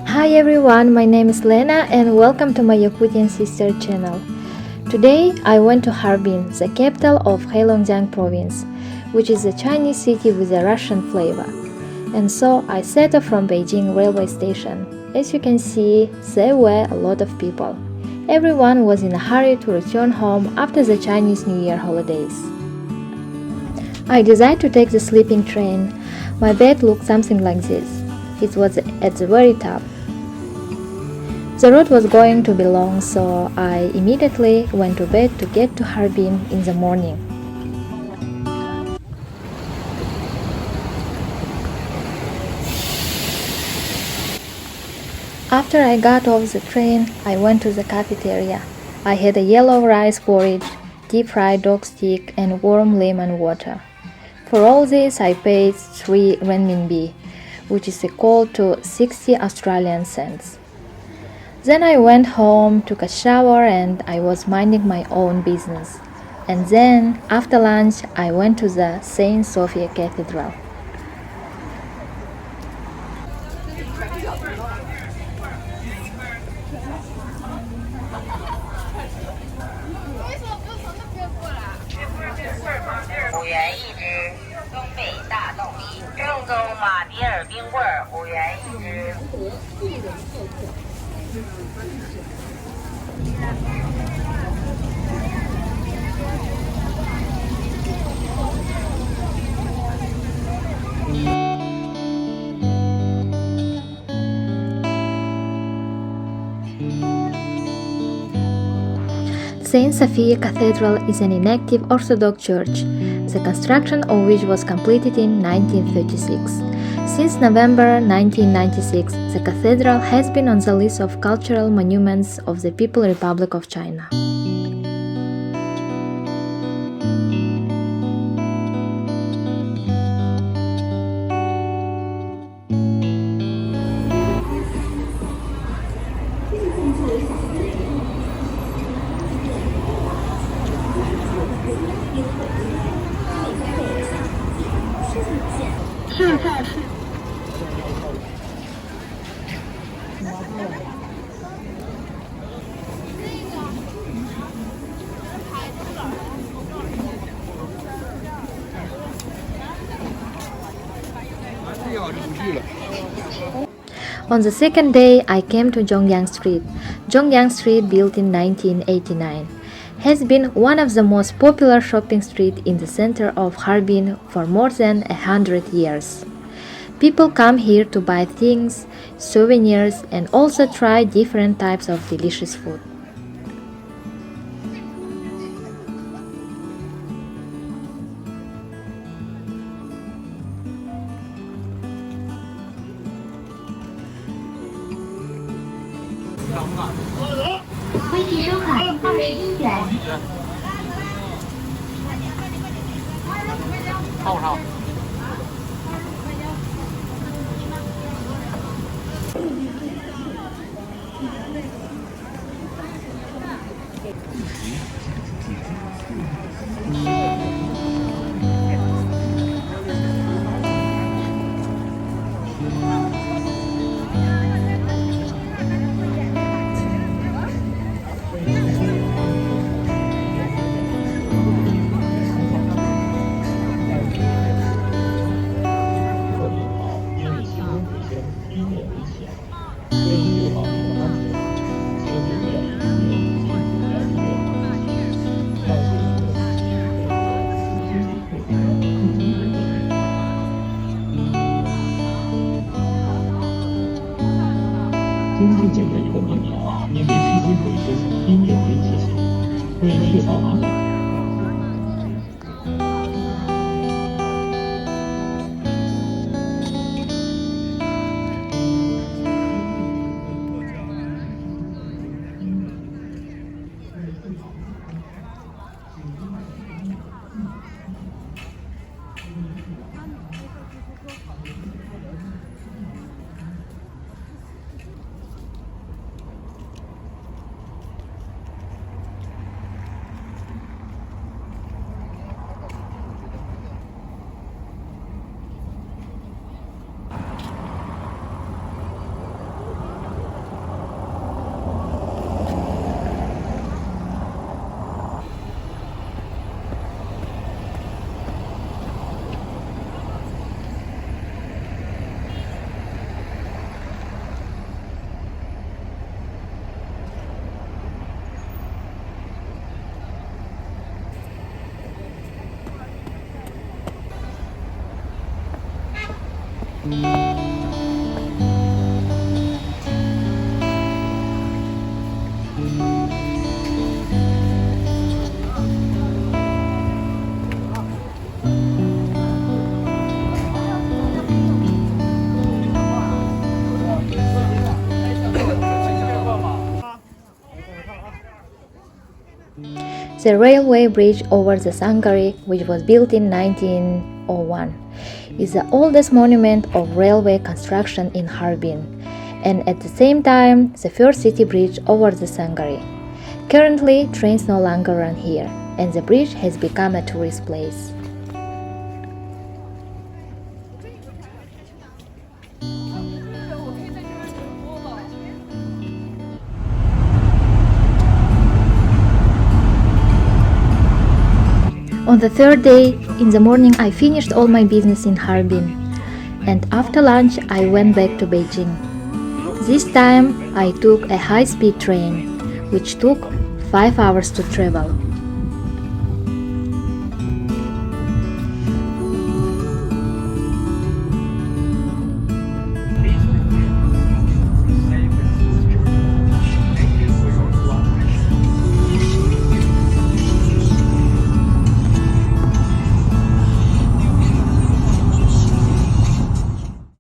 Hi everyone, my name is Lena and welcome to my Yakutian sister channel. Today I went to Harbin, the capital of Heilongjiang Province, which is a Chinese city with a Russian flavor. And so I set off from Beijing railway station. As you can see, there were a lot of people. Everyone was in a hurry to return home after the Chinese New Year holidays. I decided to take the sleeping train. My bed looked something like this. It was at the very top. The route was going to be long, so I immediately went to bed to get to Harbin in the morning. After I got off the train, I went to the cafeteria. I had a yellow rice porridge, deep-fried dog stick and warm lemon water. For all this I paid 3 renminbi, which is equal to 60 Australian cents. Then I went home, took a shower and I was minding my own business. And then, after lunch, I went to the St. Sophia Cathedral. Saint Sophia Cathedral is an inactive Orthodox church, the construction of which was completed in 1936. Since November 1996, the cathedral has been on the list of cultural monuments of the People's Republic of China. On the second day, I came to Zhongyang Street. Zhongyang Street, built in 1989, has been one of the most popular shopping streets in the center of Harbin for more than 100 years. People come here to buy things, souvenirs, and also try different types of delicious food. The railway bridge over the Sangari, which was built in 1901, is the oldest monument of railway construction in Harbin, and at the same time the first city bridge over the Sangari. Currently, trains no longer run here, and the bridge has become a tourist place. On the third day, in the morning, I finished all my business in Harbin, and after lunch I went back to Beijing. This time I took a high-speed train, which took 5 hours to travel.